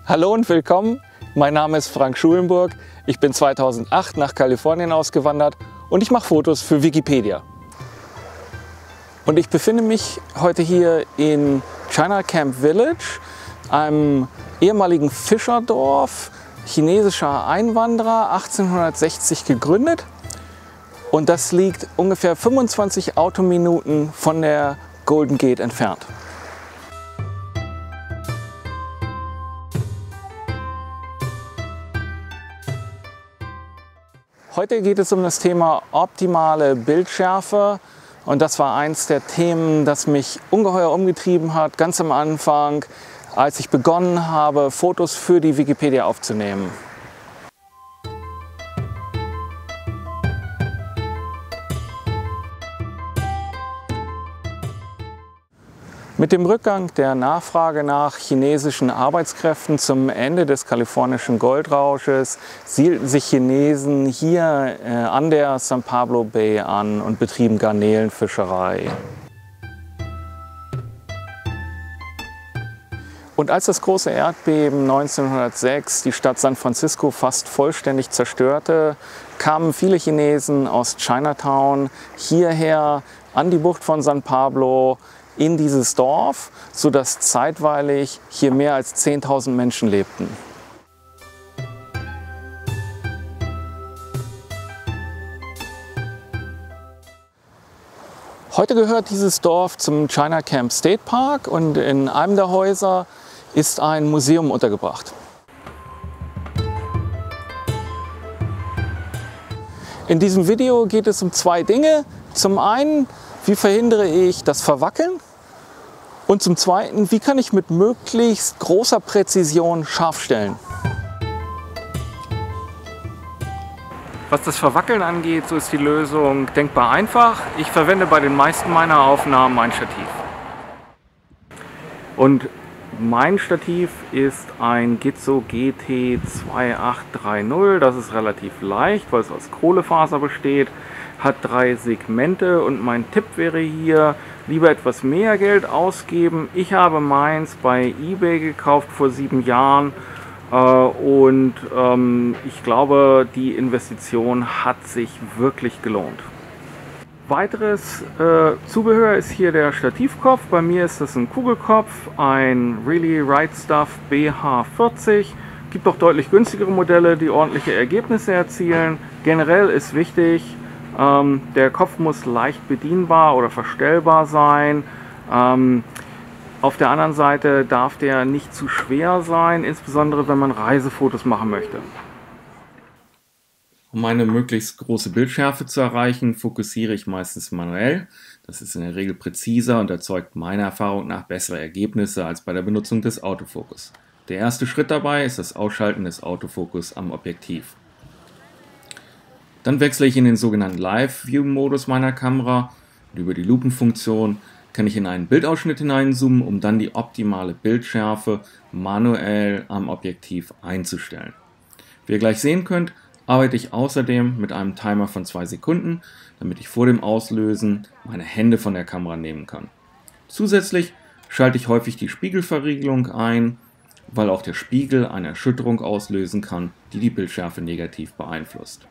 Hallo und willkommen, mein Name ist Frank Schulenburg, ich bin 2008 nach Kalifornien ausgewandert und ich mache Fotos für Wikipedia. Und ich befinde mich heute hier in China Camp Village, einem ehemaligen Fischerdorf, chinesischer Einwanderer, 1860 gegründet. Und das liegt ungefähr 25 Autominuten von der Golden Gate entfernt. Heute geht es um das Thema optimale Bildschärfe und das war eins der Themen, das mich ungeheuer umgetrieben hat, ganz am Anfang, als ich begonnen habe, Fotos für die Wikipedia aufzunehmen. Mit dem Rückgang der Nachfrage nach chinesischen Arbeitskräften zum Ende des kalifornischen Goldrausches siedelten sich Chinesen hier an der San Pablo Bay an und betrieben Garnelenfischerei. Und als das große Erdbeben 1906 die Stadt San Francisco fast vollständig zerstörte, kamen viele Chinesen aus Chinatown hierher an die Bucht von San Pablo, in dieses Dorf, sodass zeitweilig hier mehr als 10.000 Menschen lebten. Heute gehört dieses Dorf zum China Camp State Park und in einem der Häuser ist ein Museum untergebracht. In diesem Video geht es um zwei Dinge. Zum einen, wie verhindere ich das Verwackeln? Und zum Zweiten, wie kann ich mit möglichst großer Präzision scharf stellen? Was das Verwackeln angeht, so ist die Lösung denkbar einfach. Ich verwende bei den meisten meiner Aufnahmen ein Stativ. Und mein Stativ ist ein Gitzo GT2830. Das ist relativ leicht, weil es aus Kohlefaser besteht. Hat 3 Segmente und mein Tipp wäre hier, lieber etwas mehr Geld ausgeben. Ich habe meins bei eBay gekauft vor 7 Jahren und ich glaube, die Investition hat sich wirklich gelohnt. Weiteres Zubehör ist hier der Stativkopf. Bei mir ist das ein Kugelkopf, ein Really Right Stuff BH40. Gibt auch deutlich günstigere Modelle, die ordentliche Ergebnisse erzielen. Generell ist wichtig, der Kopf muss leicht bedienbar oder verstellbar sein. Auf der anderen Seite darf der nicht zu schwer sein, insbesondere wenn man Reisefotos machen möchte. Um eine möglichst große Bildschärfe zu erreichen, fokussiere ich meistens manuell. Das ist in der Regel präziser und erzeugt meiner Erfahrung nach bessere Ergebnisse als bei der Benutzung des Autofokus. Der erste Schritt dabei ist das Ausschalten des Autofokus am Objektiv. Dann wechsle ich in den sogenannten Live-View-Modus meiner Kamera und über die Lupenfunktion kann ich in einen Bildausschnitt hineinzoomen, um dann die optimale Bildschärfe manuell am Objektiv einzustellen. Wie ihr gleich sehen könnt, arbeite ich außerdem mit einem Timer von 2 Sekunden, damit ich vor dem Auslösen meine Hände von der Kamera nehmen kann. Zusätzlich schalte ich häufig die Spiegelverriegelung ein, weil auch der Spiegel eine Erschütterung auslösen kann, die die Bildschärfe negativ beeinflusst.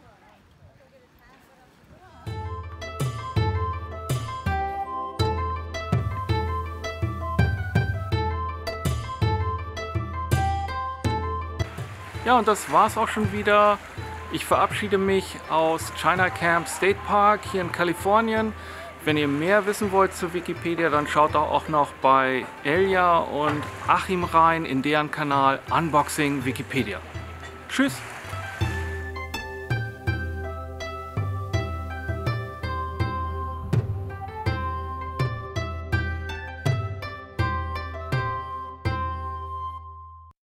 Ja, und das war's auch schon wieder. Ich verabschiede mich aus China Camp State Park hier in Kalifornien. Wenn ihr mehr wissen wollt zur Wikipedia, dann schaut auch noch bei Elja und Achim rein in deren Kanal Unboxing Wikipedia. Tschüss!